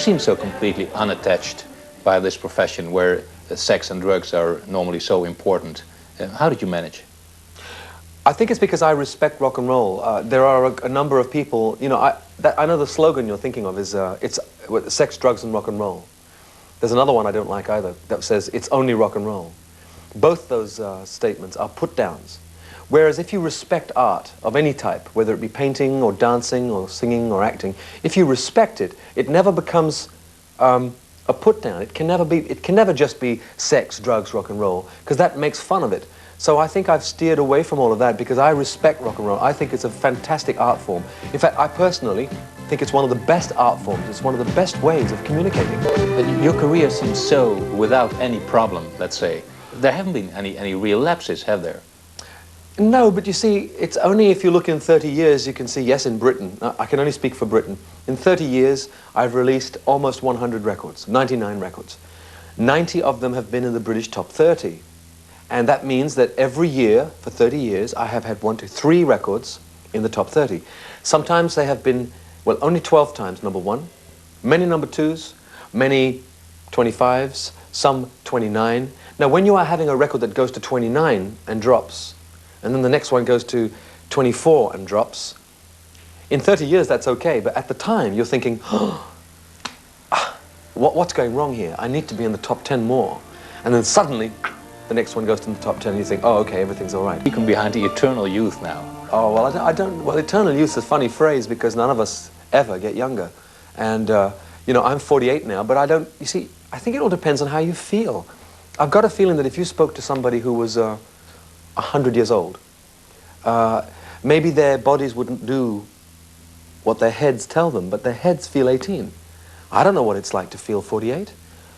seem so completely unattached by this profession where sex and drugs are normally so important. How did you manage? I think it's because I respect rock and roll. There are a number of people, you know, I know the slogan you're thinking of is it's sex, drugs, and rock and roll. There's another one I don't like either that says it's only rock and roll. Both those statements are put-downs. Whereas if you respect art of any type, whether it be painting or dancing or singing or acting, if you respect it, it never becomes a put-down. It can never just be sex, drugs, rock and roll, because that makes fun of it. So I think I've steered away from all of that because I respect rock and roll. I think it's a fantastic art form. In fact, I personally think it's one of the best art forms. It's one of the best ways of communicating. But your career seems so without any problem, let's say. There haven't been any real lapses, have there? No, but you see, it's only if you look in 30 years you can see, yes, in Britain, I can only speak for Britain, in 30 years I've released almost 100 records, 99 records. 90 of them have been in the British top 30. And that means that every year, for 30 years, I have had 1 to 3 records in the top 30. Sometimes they have been, well, only 12 times number 1, many number 2s, many 25s, some 29. Now, when you are having a record that goes to 29 and drops, and then the next one goes to 24 and drops, in 30 years that's okay, but at the time you're thinking, oh, what's going wrong here? I need to be in the top 10 more. And then suddenly, the next one goes to the top 10 and you think, oh, okay, everything's all right. You can behind the eternal youth now. Oh, well, well, eternal youth is a funny phrase because none of us ever get younger. And, you know, I'm 48 now, but you see, I think it all depends on how you feel. I've got a feeling that if you spoke to somebody who was 100 years old, maybe their bodies wouldn't do what their heads tell them, but their heads feel 18. I don't know what it's like to feel 48.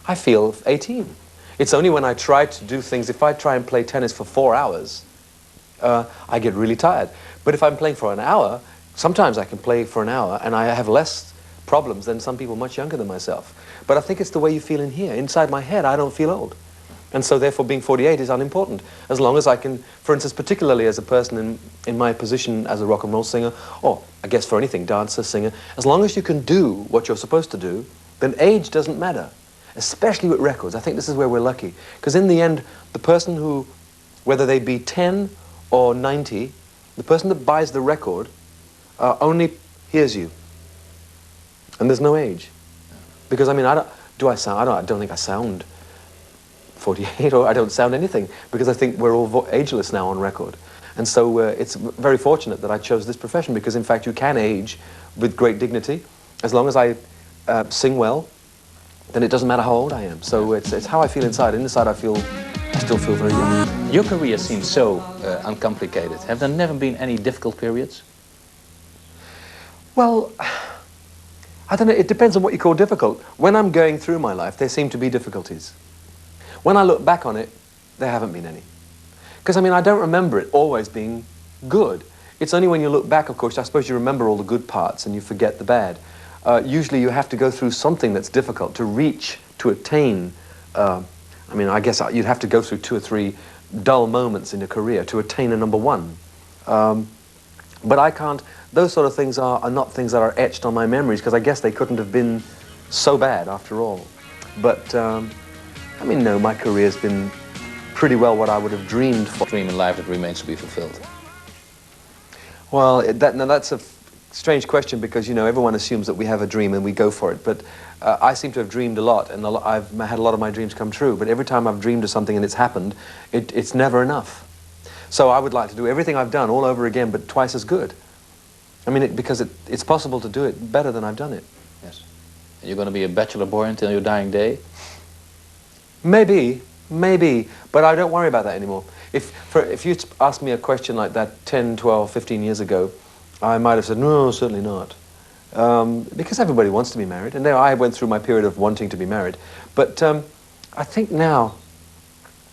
I feel 18. It's only when I try to do things, if I try and play tennis for 4 hours, I get really tired. But if I'm playing for an hour, sometimes I can play for an hour and I have less problems than some people much younger than myself. But I think it's the way you feel in here. Inside my head, I don't feel old. And so therefore being 48 is unimportant. As long as I can, for instance, particularly as a person in my position as a rock and roll singer, or I guess for anything, dancer, singer, as long as you can do what you're supposed to do, then age doesn't matter. Especially with records. I think this is where we're lucky. Because in the end, the person who, whether they be 10 or 90, the person that buys the record only hears you. And there's no age. Because, I mean, I don't think I sound 48, or I don't sound anything, because I think we're all ageless now on record. And so it's very fortunate that I chose this profession, because in fact you can age with great dignity. As long as I sing well, then it doesn't matter how old I am. So it's how I feel inside. Inside I still feel very young. Your career seems so uncomplicated. Have there never been any difficult periods? Well, I don't know, it depends on what you call difficult. When I'm going through my life, there seem to be difficulties. When I look back on it, there haven't been any. Because, I mean, I don't remember it always being good. It's only when you look back, of course, I suppose you remember all the good parts and you forget the bad. Usually you have to go through something that's difficult to reach, to attain. I mean, I guess you'd have to go through 2 or 3 dull moments in your career to attain a number 1. But I can't, those sort of things are not things that are etched on my memories, because I guess they couldn't have been so bad after all. But, I mean, no, my career's been pretty well what I would have dreamed for. Dream in life that remains to be fulfilled. Well, now that's a strange question, because, you know, everyone assumes that we have a dream and we go for it. But I seem to have dreamed a lot, and I've had a lot of my dreams come true. But every time I've dreamed of something and it's happened, it's never enough. So I would like to do everything I've done all over again, but twice as good. I mean, because it's possible to do it better than I've done it. Yes. And you're going to be a bachelor boy until your dying day? Maybe, but I don't worry about that anymore. If you asked me a question like that 10, 12, 15 years ago, I might have said, no, certainly not. Because everybody wants to be married, and now I went through my period of wanting to be married. But I think now,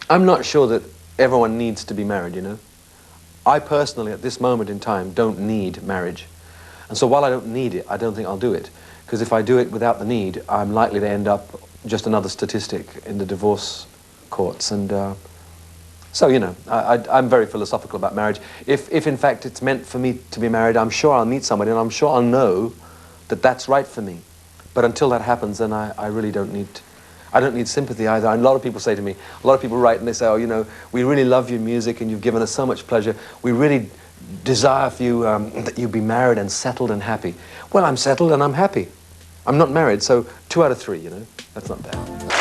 I'm not sure that everyone needs to be married, you know. I personally, at this moment in time, don't need marriage. And so while I don't need it, I don't think I'll do it. Because if I do it without the need, I'm likely to end up just another statistic in the divorce courts. And so, you know, I'm very philosophical about marriage. If in fact it's meant for me to be married, I'm sure I'll meet somebody and I'm sure I'll know that that's right for me. But until that happens, then I really don't need sympathy either. And a lot of people say to me, a lot of people write and they say, oh, you know, we really love your music and you've given us so much pleasure. We really desire for you that you be married and settled and happy. Well, I'm settled and I'm happy. I'm not married, so 2 out of 3, you know. That's not bad.